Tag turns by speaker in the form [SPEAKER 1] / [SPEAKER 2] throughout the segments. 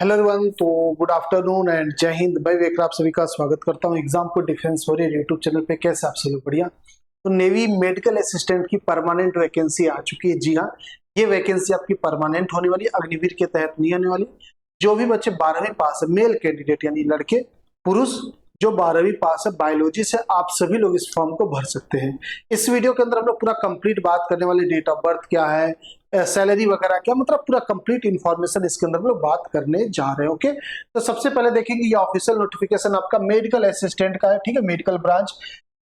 [SPEAKER 1] Hello everyone, तो good afternoon and जय हिंद। मैं विवेक, आप सभी का स्वागत करता हूं एग्जाम को डिफेंस हो रही यूट्यूब चैनल पे। कैसे आप सब लोग? बढ़िया। तो नेवी मेडिकल असिस्टेंट की परमानेंट वैकेंसी आ चुकी है। जी हाँ, ये वैकेंसी आपकी परमानेंट होने वाली है, अग्निवीर के तहत नहीं आने वाली। जो भी बच्चे 12वीं पास है, मेल कैंडिडेट यानी लड़के पुरुष जो 12वीं पास है बायोलॉजी से, आप सभी लोग इस फॉर्म को भर सकते हैं। इस वीडियो के अंदर हम लोग पूरा कंप्लीट बात करने वाले, डेट ऑफ बर्थ क्या है, सैलरी वगैरह क्या, मतलब पूरा कंप्लीट इंफॉर्मेशन इसके अंदर हम लोग बात करने जा रहे हैं। ओके, तो सबसे पहले देखेंगे ये ऑफिशियल नोटिफिकेशन आपका मेडिकल असिस्टेंट का है। ठीक है, मेडिकल ब्रांच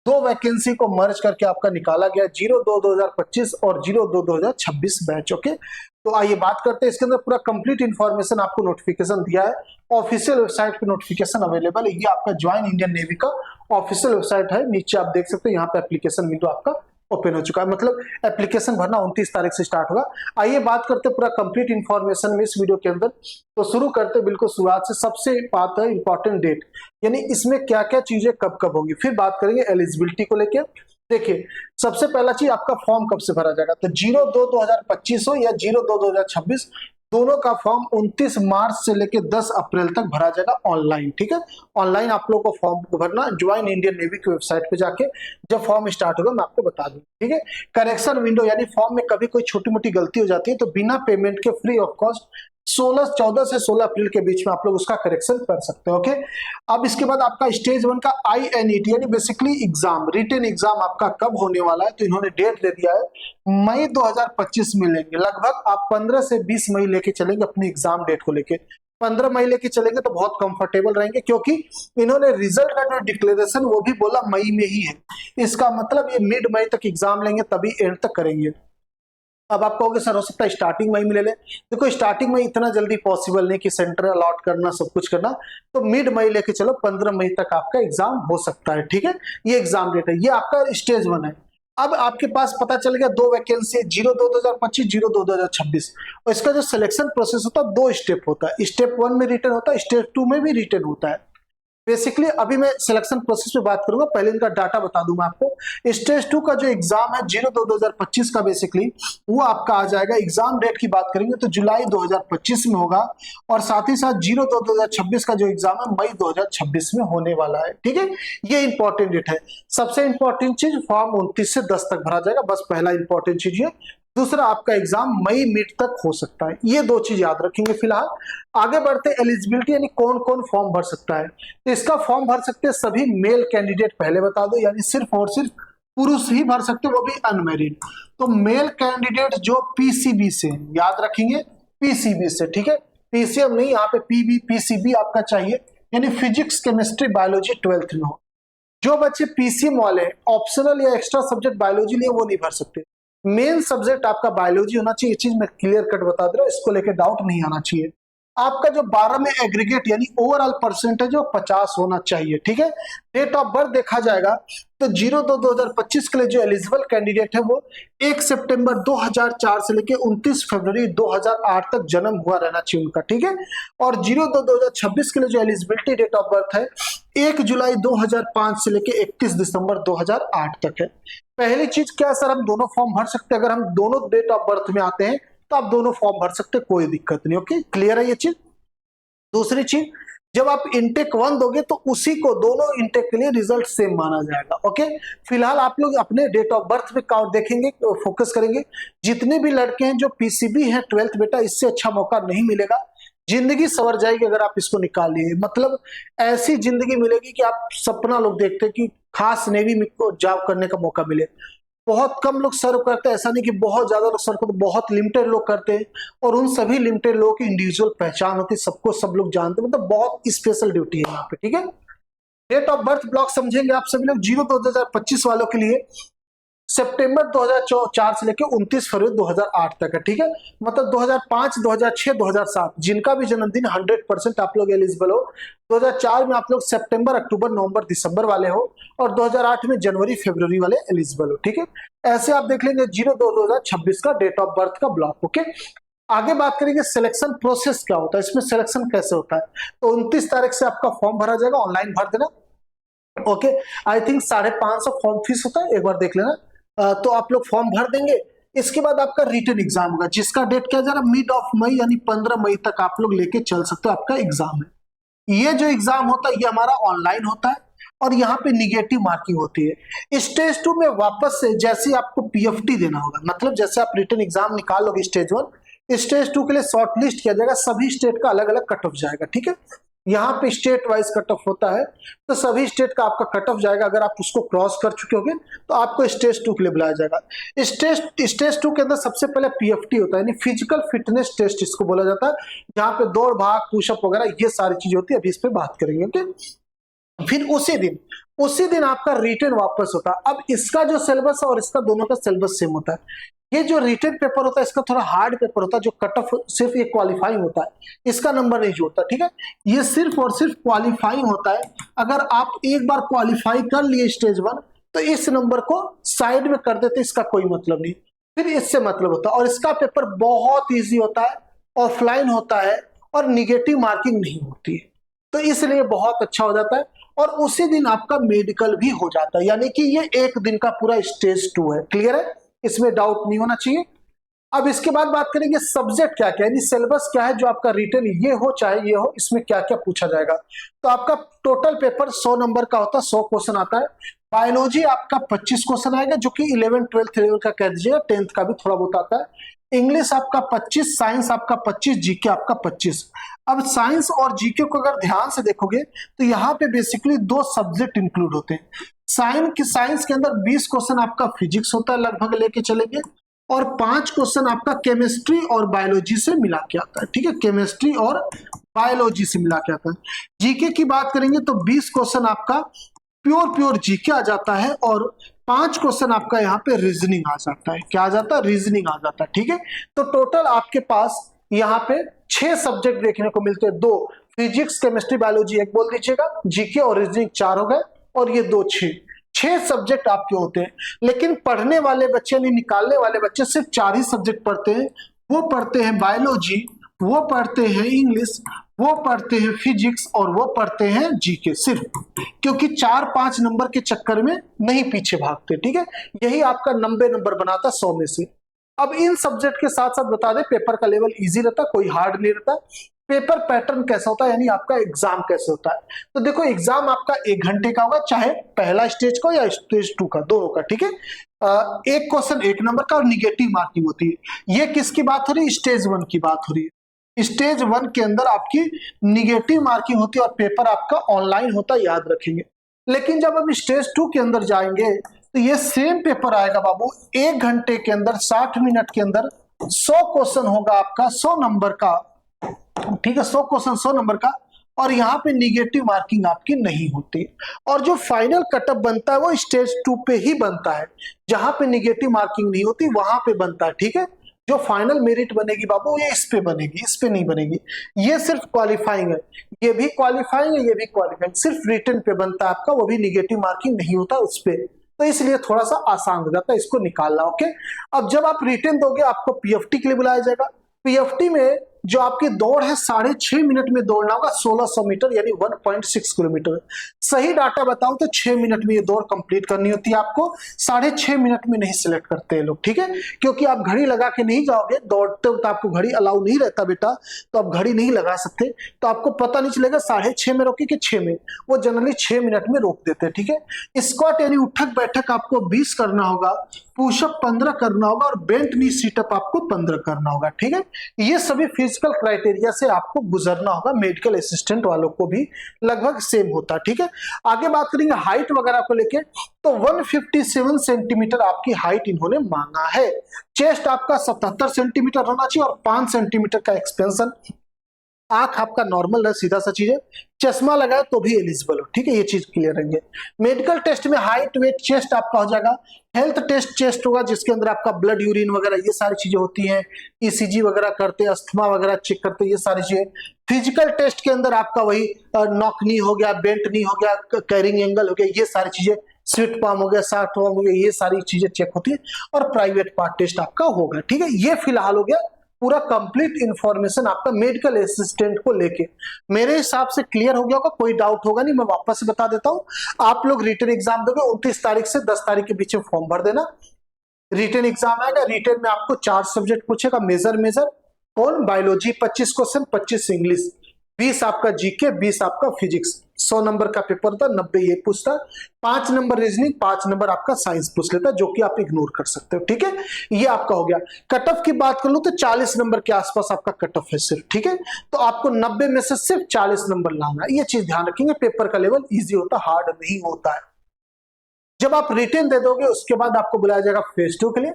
[SPEAKER 1] दो वैकेंसी को मर्ज करके आपका निकाला गया, 02/2025 और 02/2026 बैच। ओके, तो आइए बात करते हैं। इसके अंदर पूरा कंप्लीट इंफॉर्मेशन आपको नोटिफिकेशन दिया है, ऑफिशियल वेबसाइट पे नोटिफिकेशन अवेलेबल है। ये आपका ज्वाइन इंडियन नेवी का ऑफिशियल वेबसाइट है। नीचे आप देख सकते हैं, यहाँ पे एप्लीकेशन विंडो आपका ओपन हो चुका है, मतलब एप्लीकेशन भरना 29 तारीख से स्टार्ट होगा। आइए बात करते हैं पूरा कंप्लीट इंफॉर्मेशन में इस वीडियो के अंदर। तो शुरू करते हैं बिल्कुल शुरुआत से। सबसे बात है इंपॉर्टेंट डेट, यानी इसमें क्या क्या चीजें कब कब होंगी। फिर बात करेंगे एलिजिबिलिटी को लेकर। देखिए, सबसे पहला चीज आपका फॉर्म कब से भरा जाएगा, तो 02/2025 हो या 02/2026, दोनों का फॉर्म 29 मार्च से लेकर 10 अप्रैल तक भरा जाएगा ऑनलाइन। ठीक है, ऑनलाइन आप लोगों को फॉर्म भरना, ज्वाइन इंडियन नेवी की वेबसाइट पे जाके जब फॉर्म स्टार्ट होगा मैं आपको बता दूं। ठीक है, करेक्शन विंडो, यानी फॉर्म में कभी कोई छोटी मोटी गलती हो जाती है तो बिना पेमेंट के फ्री ऑफ कॉस्ट 14 से 16 अप्रैल के बीच में आप लोग उसका करेक्शन कर सकते हो। ओके, अब इसके बाद आपका स्टेज 1 का INET यानी बेसिकली एग्जाम, रिटन एग्जाम आपका कब होने वाला है, तो इन्होंने डेट दे दिया है मई 2025 में लेंगे। लगभग आप 15 से 20 मई लेके चलेंगे अपनी एग्जाम डेट को लेके। 15 मई लेके चलेंगे तो बहुत कंफर्टेबल रहेंगे, क्योंकि इन्होंने रिजल्ट का जो डिक्लेरेशन वो भी बोला मई में ही है। इसका मतलब ये मिड मई तक एग्जाम लेंगे, तभी एंड तक करेंगे। अब आप कहोगे सर हो सकता है स्टार्टिंग मई में ले ले। देखो, स्टार्टिंग में इतना जल्दी पॉसिबल नहीं कि सेंटर अलॉट करना, सब कुछ करना, तो मिड मई लेके चलो, 15 मई तक आपका एग्जाम हो सकता है। ठीक है, ये एग्जाम डेट है, ये आपका स्टेज 1 है। अब आपके पास पता चल गया दो वैकेंसी, 02/2025, 02/2026, और इसका जो सिलेक्शन प्रोसेस होता है 2 स्टेप होता है। स्टेप 1 में रिटर्न होता है, स्टेप 2 में भी रिटर्न होता है। बेसिकली अभी मैं सिलेक्शन प्रोसेस पे बात करूंगा, पहले इनका डाटा बता दूंगा आपको। स्टेज 2 का जो एग्जाम है 02/2025 का, बेसिकली वो आपका आ जाएगा। एग्जाम डेट की बात करेंगे तो जुलाई 2025 में होगा, और साथ ही साथ 02/2026 का जो एग्जाम है मई 2026 में होने वाला है। ठीक है, ये इंपॉर्टेंट डेट है। सबसे इंपॉर्टेंट चीज, फॉर्म 29 से 10 तक भरा जाएगा, बस पहला इंपॉर्टेंट चीज ये। दूसरा, आपका एग्जाम मई मिड तक हो सकता है। ये दो चीज याद रखेंगे। फिलहाल आगे बढ़ते, एलिजिबिलिटी यानी कौन कौन फॉर्म भर सकता है। तो इसका फॉर्म भर सकते हैं सभी मेल कैंडिडेट, पहले बता दो, यानी सिर्फ और सिर्फ पुरुष ही भर सकते, वो भी अनमेरिड। तो मेल कैंडिडेट जो PCB से, याद रखेंगे PCB से। ठीक है, PCM नहीं, यहाँ पे PCB आपका चाहिए, यानी फिजिक्स केमिस्ट्री बायोलॉजी 12th में हो। जो बच्चे PCM वाले ऑप्शनल या एक्स्ट्रा सब्जेक्ट बायोलॉजी लिए, वो नहीं भर सकते। मेन सब्जेक्ट आपका बायोलॉजी होना चाहिए, ये चीज मैं क्लियर कट बता दे रहा हूँ, इसको लेकर डाउट नहीं आना चाहिए। आपका जो 12 में एग्रीगेट यानी ओवरऑल परसेंटेज वो 50 होना चाहिए। ठीक है, डेट ऑफ बर्थ देखा जाएगा तो 02/2025 के लिए जो एलिजिबल कैंडिडेट है वो 1 सितंबर 2004 से लेकर 29 फरवरी 2008 तक जन्म हुआ रहना चाहिए उनका। ठीक है, और 02/2026 के लिए जो एलिजिबिलिटी डेट ऑफ बर्थ है 1 जुलाई 2005 से लेकर 31 दिसंबर 2008 तक है। पहली चीज क्या सर, हम दोनों फॉर्म भर सकते हैं। अगर हम दोनों डेट ऑफ बर्थ में आते हैं तो आप दोनों फॉर्म भर सकते, कोई दिक्कत नहीं। ओके, क्लियर है ये चीज। दूसरी चीज, जब आप इंटेक 1 दोगे तो उसी को दोनों इंटेक के लिए रिजल्ट सेम माना जाएगा। ओके, फिलहाल आप लोग अपने डेट ऑफ बर्थ पे काउंट देखेंगे, फोकस करेंगे। जितने भी लड़के हैं जो PCB हैं 12th, बेटा इससे अच्छा मौका नहीं मिलेगा। जिंदगी सवर जाएगी अगर आप इसको निकाल लिए, मतलब ऐसी जिंदगी मिलेगी कि आप सपना लोग देखते हैं कि खास नेवी में जॉब करने का मौका मिले। बहुत कम लोग सर्व करते हैं, ऐसा नहीं कि बहुत ज्यादा लोग सर्व करते, बहुत लिमिटेड लोग करते हैं, और उन सभी लिमिटेड लोगों की इंडिविजुअल पहचान होती है, सबको सब लोग जानते हैं, मतलब बहुत स्पेशल ड्यूटी है यहाँ पे। ठीक है, डेट ऑफ बर्थ ब्लॉक समझेंगे आप सभी लोग। 02/2025 वालों के लिए सितंबर 2004 से लेकर 29 फरवरी 2008 तक है। ठीक है, मतलब 2005, 2006, 2007 जिनका भी जन्मदिन 100% आप लोग एलिजिबल हो। 2004 में आप लोग सितंबर, अक्टूबर, नवंबर, दिसंबर वाले हो, और 2008 में जनवरी, फरवरी वाले एलिजिबल हो। ठीक है, ऐसे आप देख लेंगे 02/2026 का डेट ऑफ बर्थ का ब्लॉक। ओके, आगे बात करेंगे सिलेक्शन प्रोसेस क्या होता है, इसमें सिलेक्शन कैसे होता है। तो 29 तारीख से आपका फॉर्म भरा जाएगा, ऑनलाइन भर देना। Okay, I think 550 form fees होता है, एक बार देख लेना। तो आप लोग फॉर्म भर देंगे, इसके बाद आपका रिटन एग्जाम होगा, जिसका डेट क्या जा रहा है, मिड ऑफ मई, यानी 15 मई तक आप लोग लेके चल सकते हो, आपका एग्जाम है। ये जो एग्जाम होता है ये हमारा ऑनलाइन होता है और यहाँ पे निगेटिव मार्किंग होती है। स्टेज 2 में वापस से जैसे आपको पीएफटी देना होगा, मतलब जैसे आप रिटन एग्जाम निकाल लोगे स्टेज 1, स्टेज 2 के लिए शॉर्ट लिस्ट किया जाएगा, सभी स्टेट का अलग अलग कट ऑफ जाएगा, ठीक है। यहाँ पे स्टेट वाइज कट ऑफ होता है, तो सभी स्टेट का आपका कट ऑफ जाएगा। अगर आप उसको क्रॉस कर चुके होगे तो आपको स्टेज 2 के लिए बुलाया जाएगा। स्टेज 2 के अंदर सबसे पहले पीएफटी होता है, यानी फिजिकल फिटनेस टेस्ट इसको बोला जाता है, जहाँ पे दौड़ भाग पुशअप वगैरह ये सारी चीजें होती है, अभी इस पे बात करेंगे, ओके। फिर उसी दिन आपका रिटन वापस होता है। अब इसका जो सिलेबस है और इसका दोनों का सिलेबस सेम होता है। ये जो रिटन पेपर होता है इसका थोड़ा हार्ड पेपर होता है, जो कट ऑफ सिर्फ ये क्वालिफाइंग होता है, इसका नंबर नहीं जोड़ता, ठीक है। ये सिर्फ और सिर्फ क्वालिफाइंग होता है। अगर आप एक बार क्वालिफाई कर लिए स्टेज 1 तो इस नंबर को साइड में कर देते, इसका कोई मतलब नहीं, फिर इससे मतलब होता है। और इसका पेपर बहुत ईजी होता है, ऑफलाइन होता है और निगेटिव मार्किंग नहीं होती है, तो इसलिए बहुत अच्छा हो जाता है। और उसी दिन आपका मेडिकल भी हो जाता है, यानी कि ये एक दिन का पूरा स्टेज 2 है। क्लियर है, इसमें डाउट नहीं होना चाहिए। अब इसके बाद बात करेंगे सब्जेक्ट क्या क्या है, यानी सिलेबस क्या है जो आपका रिटन ये हो चाहे ये हो, इसमें क्या क्या पूछा जाएगा। तो आपका टोटल पेपर 100 नंबर का होता है, 100 क्वेश्चन आता है। बायोलॉजी आपका 25 क्वेश्चन आएगा, जो कि 11th 12th लेवल का कह दीजिएगा, 10th का भी थोड़ा बहुत आता है। इंग्लिश आपका 25, साइंस आपका 25, जीके आपका 25। अब साइंस और जीके को अगर ध्यान से देखोगे तो यहाँ पे बेसिकली 2 सब्जेक्ट इंक्लूड होते हैं। साइंस के अंदर 20 क्वेश्चन आपका फिजिक्स होता है, लगभग लेके चलेंगे, और 5 क्वेश्चन आपका केमिस्ट्री और बायोलॉजी से मिला के आता है, ठीक है, केमिस्ट्री और बायोलॉजी से मिला के आता है। जीके की बात करेंगे तो 20 क्वेश्चन आपका प्योर जीके आ जाता है, और 5 क्वेश्चन आपका यहाँ पे रीजनिंग आ जाता है। क्या आ जाता है, रीजनिंग आ जाता है, ठीक है। तो टोटल आपके पास यहाँ पे 6 सब्जेक्ट देखने को मिलते हैं, 2 फिजिक्स केमिस्ट्री बायोलॉजी 1 बोल दीजिएगा, जीके और रीजनिंग 4 हो गए, और ये 2 6 सब्जेक्ट आपके होते हैं। लेकिन पढ़ने वाले बच्चे नहीं, निकालने वाले बच्चे सिर्फ 4 ही सब्जेक्ट पढ़ते हैं। वो पढ़ते हैं बायोलॉजी, वो पढ़ते हैं इंग्लिश, वो पढ़ते हैं फिजिक्स, और वो पढ़ते हैं जीके, सिर्फ, क्योंकि 4-5 नंबर के चक्कर में नहीं पीछे भागते, ठीक है। यही आपका 90 नंबर बनाता 100 में से। अब इन सब्जेक्ट के साथ साथ बता दें, पेपर का लेवल इजी रहता है, कोई हार्ड नहीं रहता। पेपर पैटर्न कैसा होता है, यानी आपका एग्जाम कैसे होता है। तो देखो, एग्जाम आपका 1 घंटे का होगा, चाहे पहला स्टेज का या स्टेज 2 का, दोनों का, ठीक है। एक क्वेश्चन 1 नंबर का और निगेटिव मार्किंग होती है। ये किसकी बात हो रही है, स्टेज 1 की बात हो रही है। स्टेज 1 के अंदर आपकी निगेटिव मार्किंग होती है और पेपर आपका ऑनलाइन होता है, याद रखेंगे। लेकिन जब हम स्टेज 2 के अंदर जाएंगे तो ये सेम पेपर आएगा बाबू, 1 घंटे के अंदर 60 मिनट के अंदर 100 क्वेश्चन होगा आपका, 100 नंबर का, ठीक है, 100 क्वेश्चन 100 नंबर का, और यहाँ पे निगेटिव मार्किंग आपकी नहीं होती। और जो फाइनल कटअप बनता है वो स्टेज 2 पे ही बनता है, जहां पे निगेटिव मार्किंग नहीं होती वहां पे बनता है, ठीक है। जो फाइनल मेरिट बनेगी बाबू, ये इस पे बनेगी, इस पे नहीं बनेगी। ये सिर्फ क्वालिफाइंग है, ये भी क्वालिफाइंग है, ये भी क्वालिफाइंग, सिर्फ रिटन पे बनता है आपका, वो भी निगेटिव मार्किंग नहीं होता उस पे, तो इसलिए थोड़ा सा आसान हो जाता है इसको निकालना, ओके। अब जब आप रिटन दोगे आपको पीएफटी के लिए बुलाया जाएगा। पीएफटी में जो आपकी दौड़ है 6.5 मिनट में दौड़ना होगा, 1600 मीटर, यानी 1.6 किलोमीटर। सही डाटा बताऊं तो 6 मिनट में ये दौड़ कंप्लीट करनी होती है आपको, 6.5 मिनट में नहीं सिलेक्ट करते हैं लोग, ठीक है। क्योंकि आप घड़ी लगा के नहीं जाओगे दौड़ते वक्त, आपको घड़ी अलाउ नहीं रहता बेटा, तो आप घड़ी नहीं लगा सकते, तो आपको पता नहीं चलेगा 6.5 में रोके कि 6 में, वो जनरली 6 मिनट में रोक देते हैं, ठीक है। स्क्वाट यानी उठक बैठक आपको 20 करना होगा, पुशअप 15 करना होगा, और बेंट नी सीटअप आपको 15 करना होगा, ठीक है। ये सभी फिजिकल क्राइटेरिया से आपको गुजरना होगा, मेडिकल असिस्टेंट वालों को भी लगभग सेम होता है, ठीक है। आगे बात करेंगे हाइट वगैरह को लेके, तो 157 सेंटीमीटर आपकी हाइट इन्होंने मांगा है। चेस्ट आपका 77 सेंटीमीटर होना चाहिए और 5 सेंटीमीटर का एक्सपेंशन। आंख आपका नॉर्मल है, सीधा सा चीज है, चश्मा लगाए तो भी एलिजिबल हो, ठीक है, ये चीज क्लियर रहेंगे। मेडिकल टेस्ट में हाइट वेट चेस्ट आपका हो जाएगा। हेल्थ टेस्ट चेस्ट होगा, जिसके अंदर आपका ब्लड यूरिन वगैरह ये सारी चीजें होती हैं, ईसीजी वगैरह करते हैं, अस्थमा वगैरह चेक करते हैं, ये सारी चीजें। फिजिकल टेस्ट के अंदर आपका वही नॉक नी हो गया, बेंट नी हो गया, कैरिंग एंगल हो गया, ये सारी चीजें, स्वीट पाम हो गया, साठ पाम हो गया, ये सारी चीजें चेक होती है। और प्राइवेट पार्ट टेस्ट आपका होगा, ठीक है। ये फिलहाल हो गया पूरा कंप्लीट इंफॉर्मेशन आपका मेडिकल असिस्टेंट को लेके। मेरे हिसाब से क्लियर हो गया होगा, कोई डाउट होगा नहीं, मैं वापस से बता देता हूं। आप लोग रिटन एग्जाम दोगे 29 तारीख से 10 तारीख के बीच में फॉर्म भर देना। रिटेन एग्जाम आएगा, रिटेन में आपको 4 सब्जेक्ट पूछेगा, मेजर कौन, बायोलॉजी 25 क्वेश्चन, 25 इंग्लिश, 20 आपका जीके, 20 आपका फिजिक्स, 100 नंबर का पेपर था, 90 ये पूछता, 5 नंबर रीजनिंग, 5 नंबर आपका साइंस पूछ लेता, जो कि आप इग्नोर कर सकते हो। ठीक है, ये आपका हो गया। कट ऑफ की बात कर लो तो 40 नंबर के आसपास आपका कट ऑफ है सिर्फ। ठीक है, तो आपको 90 में से सिर्फ 40 नंबर लाना है, ये चीज ध्यान रखेंगे। पेपर का लेवल इजी होता, हार्ड नहीं होता है। जब आप रिटेन दे दोगे उसके बाद आपको बुलाया जाएगा फेज 2 के लिए।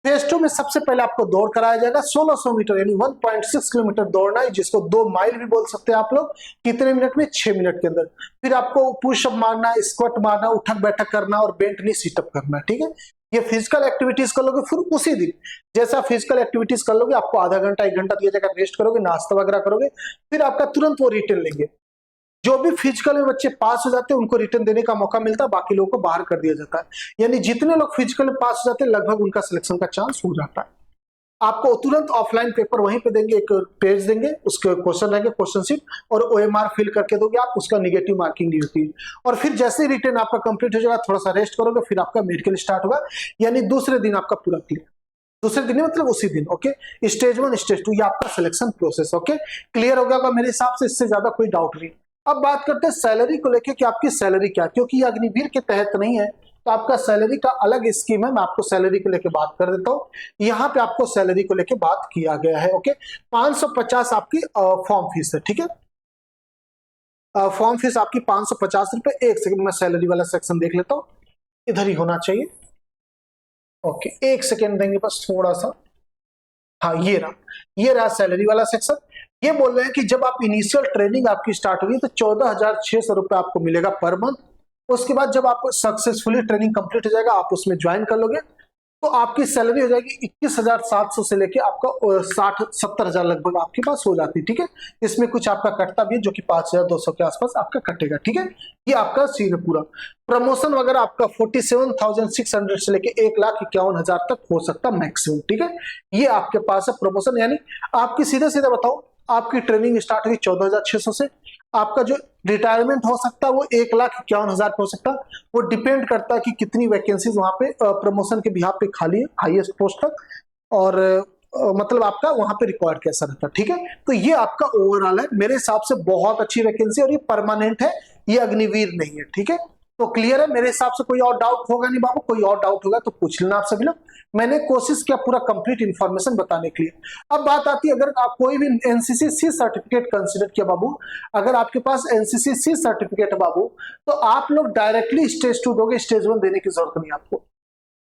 [SPEAKER 1] फेज 2 में सबसे पहले आपको दौड़ कराया जाएगा 1600 मीटर यानी 1.6 किलोमीटर दौड़ना है, जिसको 2 माइल भी बोल सकते हैं आप लोग। कितने मिनट में? 6 मिनट के अंदर। फिर आपको पुशअप मारना, स्क्वाट मारना, उठक बैठक करना और बेंट नी सीटअप करना। ठीक है, ये फिजिकल एक्टिविटीज कर लोगे। फिर उसी दिन जैसा फिजिकल एक्टिविटीज कर लोगे आपको आधा घंटा 1 घंटा दिया जाएगा, रेस्ट करोगे, नाश्ता वगैरह करोगे, फिर आपका तुरंत वो रिटर्न लेंगे। जो भी फिजिकल में बच्चे पास हो जाते हैं उनको रिटर्न देने का मौका मिलता है, बाकी लोगों को बाहर कर दिया जाता है। यानी जितने लोग फिजिकल में पास हो जाते हैं लगभग उनका सिलेक्शन का चांस हो जाता है। आपको तुरंत ऑफलाइन पेपर वहीं पे देंगे, एक पेज देंगे, उसके क्वेश्चन रहेंगे, क्वेश्चन शीट, और ओएमआर फिल करके दोगे आप, उसका निगेटिव मार्किंग नहीं होती है। और फिर जैसे ही रिटर्न आपका कंप्लीट हो जाएगा, थोड़ा सा रेस्ट करोगे, फिर आपका मेडिकल स्टार्ट होगा, यानी दूसरे दिन आपका पूरा क्लियर। दूसरे दिन मतलब उसी दिन। ओके, स्टेज 1 स्टेज 2 ये आपका सिलेक्शन प्रोसेस। ओके, क्लियर हो गया मेरे हिसाब से, इससे ज्यादा कोई डाउट नहीं। अब बात करते हैं सैलरी को लेके कि आपकी सैलरी क्या, क्योंकि ये अग्निवीर के तहत नहीं है तो आपका सैलरी का अलग स्कीम है। मैं आपको सैलरी को लेके बात कर देता हूं। यहाँ पे आपको सैलरी को लेके बात किया गया है। ओके, 550 आपकी फॉर्म फीस है। ठीक है, फॉर्म फीस आपकी 550 रुपए। एक सेकंड में सैलरी वाला सेक्शन देख लेता हूँ, इधर ही होना चाहिए। ओके, एक सेकेंड देंगे बस थोड़ा सा। हाँ, ये रहा सैलरी वाला सेक्शन। ये बोल रहे हैं कि जब आप इनिशियल ट्रेनिंग आपकी स्टार्ट हुई तो 14,600 रुपए आपको मिलेगा पर मंथ। उसके बाद जब आप सक्सेसफुली ट्रेनिंग कंप्लीट हो जाएगा, आप उसमें ज्वाइन कर लोगे, तो आपकी सैलरी हो जाएगी 21,700 से लेके आपका 60-70,000 लगभग आपके पास हो जाती है। ठीक है, इसमें कुछ आपका कटता भी है जो कि 5,200 के आसपास आपका कटेगा। ठीक है, ये आपका सीन है पूरा। प्रमोशन वगैरह आपका 47,600 से लेके 1,51,000 तक हो सकता मैक्सिमम। ठीक है, ये आपके पास है प्रमोशन। यानी आपकी सीधे सीधे बताओ, आपकी ट्रेनिंग स्टार्ट हुई 14,600 से, आपका जो रिटायरमेंट हो सकता है वो 1,51,000 हो सकता है। वो डिपेंड करता है कि कितनी वैकेंसीज वहां पे प्रमोशन के बिहाफ पे खाली है हाईएस्ट पोस्ट तक, और मतलब आपका वहां पे रिक्वायर्ड कैसा रहता है। ठीक है, तो ये आपका ओवरऑल है। मेरे हिसाब से बहुत अच्छी वैकेंसी और ये परमानेंट है, ये अग्निवीर नहीं है। ठीक है, तो क्लियर है मेरे हिसाब से। कोई और डाउट होगा नहीं बाबू? कोई और डाउट होगा तो पूछ लेना आप सभी लोग। मैंने कोशिश किया पूरा कंप्लीट इंफॉर्मेशन बताने के लिए। अब बात आती है, अगर आप कोई भी एनसीसी सी सर्टिफिकेट कंसीडर किया बाबू, अगर आपके पास एनसीसी सी सर्टिफिकेट है बाबू, तो आप लोग डायरेक्टली स्टेज 2 दोगे, स्टेज 1 देने की जरूरत नहीं आपको।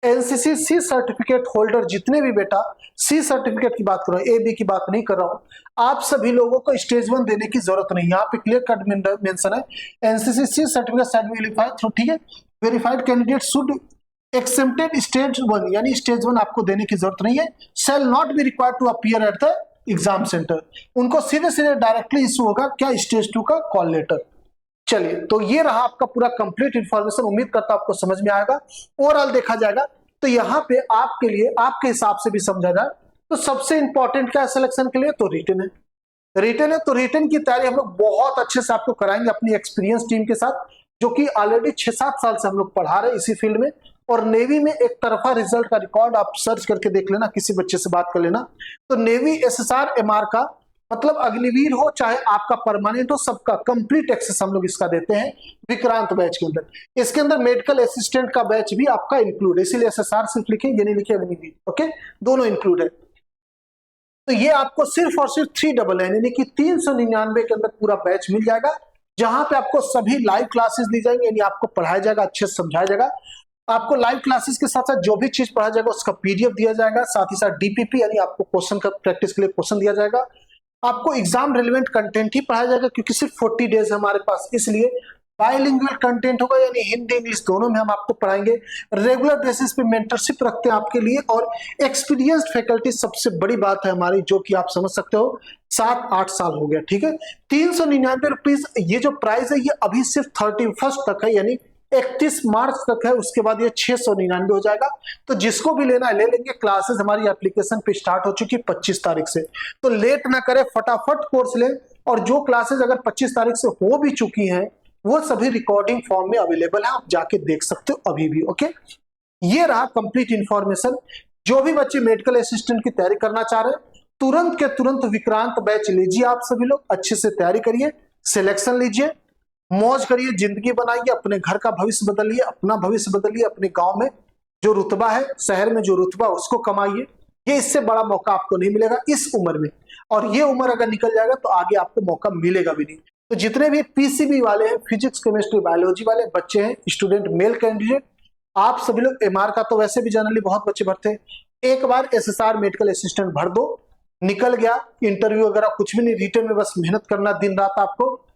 [SPEAKER 1] एनसीसी सी सर्टिफिकेट होल्डर जितने भी बेटा, सी सर्टिफिकेट की बात कर रहा हूं, ए बी की बात नहीं कर रहा हूं, आप सभी लोगों को स्टेज 1 देने की जरूरत नहीं। यहाँ पे क्लियर कट मेंशन है, NCC C certificate shall be verified through, ठीक है, verified candidate should accepted stage 1, यानी स्टेज 1 आपको देने की जरूरत नहीं है। Shall not be required to appear at the exam centre, उनको सीधे सीधे डायरेक्टली इशू होगा क्या, स्टेज 2 का कॉल लेटर। चलिए, तो ये रहा आपका पूरा कंप्लीट इंफॉर्मेशन। उम्मीद करता हूं आपको समझ में आएगा। ओवरऑल देखा जाएगा तो यहाँ पे आपके लिए, आपके हिसाब से भी समझा जाए तो सबसे इंपॉर्टेंट क्या है सिलेक्शन के लिए, तो रिटन है। रिटन है तो रिटन की तैयारी हम लोग बहुत अच्छे से आपको कराएंगे अपनी एक्सपीरियंस टीम के साथ, जो कि ऑलरेडी 6-7 साल से हम लोग पढ़ा रहे हैं इसी फील्ड में। और नेवी में एक तरफा रिजल्ट का रिकॉर्ड आप सर्च करके देख लेना, किसी बच्चे से बात कर लेना। तो नेवी एसएसआर एमआर का मतलब अग्निवीर हो चाहे आपका परमानेंट हो, सबका कंप्लीट एक्सेस हम लोग इसका देते हैं विक्रांत बैच के अंदर। इसके अंदर मेडिकल असिस्टेंट का बैच भी आपका इंक्लूड है, इसीलिए एसएसआर सिर्फ लिखे, ये नहीं लिखे अग्निवीर। ओके, दोनों इंक्लूड है। तो ये आपको सिर्फ और सिर्फ 399 यानी कि 399 के अंदर पूरा बैच मिल जाएगा, जहां पे आपको सभी लाइव क्लासेस दी जाएंगे, यानी आपको पढ़ाया जाएगा, अच्छे से समझाया जाएगा। आपको लाइव क्लासेस के साथ साथ जो भी चीज पढ़ाया जाएगा उसका पीडीएफ दिया जाएगा, साथ ही साथ डीपीपी यानी आपको क्वेश्चन का प्रैक्टिस के लिए क्वेश्चन दिया जाएगा। आपको एग्जाम रिलेवेंट कंटेंट ही पढ़ाया जाएगा, क्योंकि सिर्फ 40 डेज हमारे पास, इसलिए बाइलिंगुअल कंटेंट होगा, यानी हिंदी इंग्लिश दोनों में हम आपको पढ़ाएंगे। रेगुलर बेसिस पे मेंटरशिप रखते हैं आपके लिए, और एक्सपीरियंस्ड फैकल्टी सबसे बड़ी बात है हमारी, जो कि आप समझ सकते हो 7-8 साल हो गया। ठीक है, 399 रुपीज ये जो प्राइस है ये अभी सिर्फ 31 तक है, यानी 31 मार्च तक है। उसके बाद ये 699 हो जाएगा। तो जिसको भी लेना है ले लेंगे। क्लासेस हमारी एप्लीकेशन पे स्टार्ट हो चुकी है 25 तारीख से, तो लेट ना करें, फटाफट कोर्स लें। और जो क्लासेस अगर 25 तारीख से हो भी चुकी हैं वो सभी रिकॉर्डिंग फॉर्म में अवेलेबल है, आप जाके देख सकते हो अभी भी। ओके, ये रहा कंप्लीट इंफॉर्मेशन। जो भी बच्चे मेडिकल असिस्टेंट की तैयारी करना चाह रहे हैं, तुरंत के तुरंत विक्रांत बैच लीजिए। आप सभी लोग अच्छे से तैयारी करिए, सिलेक्शन लीजिए, मौज करिए, जिंदगी बनाइए, अपने घर का भविष्य बदलिए, अपना भविष्य बदलिए, अपने गांव में जो रुतबा है, शहर में जो रुतबा उसको कमाइए। ये इससे बड़ा मौका आपको नहीं मिलेगा इस उम्र में, और ये उम्र अगर निकल जाएगा तो आगे आपको मौका मिलेगा भी नहीं। तो जितने भी पीसीबी वाले हैं, फिजिक्स केमिस्ट्री बायोलॉजी वाले बच्चे हैं, स्टूडेंट मेल कैंडिडेट, आप सभी लोग एमआर का तो वैसे भी जनरली बहुत बच्चे भरते हैं, एक बार एसएसआर मेडिकल असिस्टेंट भर दो, निकल गया। इंटरव्यू वगैरह कुछ भी नहीं, रिटर्न में बस मेहनत करना दिन रात, आपको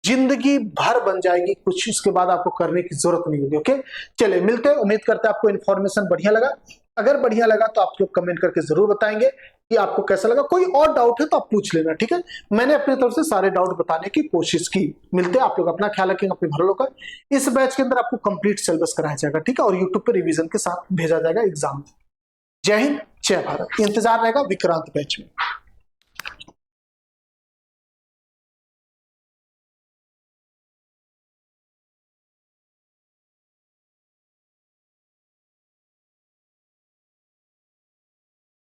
[SPEAKER 1] जिंदगी भर बन जाएगी, कुछ इसके बाद आपको करने की जरूरत नहीं होगी। ओके, चलिए मिलते हैं। उम्मीद करते हैं आपको इन्फॉर्मेशन बढ़िया लगा। अगर बढ़िया लगा तो आप लोग कमेंट करके जरूर बताएंगे कि आपको कैसा लगा। कोई और डाउट है तो आप पूछ लेना, ठीक है। मैंने अपनी तरफ से सारे डाउट बताने की कोशिश की। मिलते हैं, आप लोग अपना ख्याल रखेंगे, अपने घर लोगों का। इस बैच के अंदर आपको कंप्लीट सिलेबस कराया जाएगा, ठीक है, और यूट्यूब पे रिवीजन के साथ भेजा जाएगा एग्जाम। जय हिंद, जय भारत। इंतजार रहेगा विक्रांत बैच में।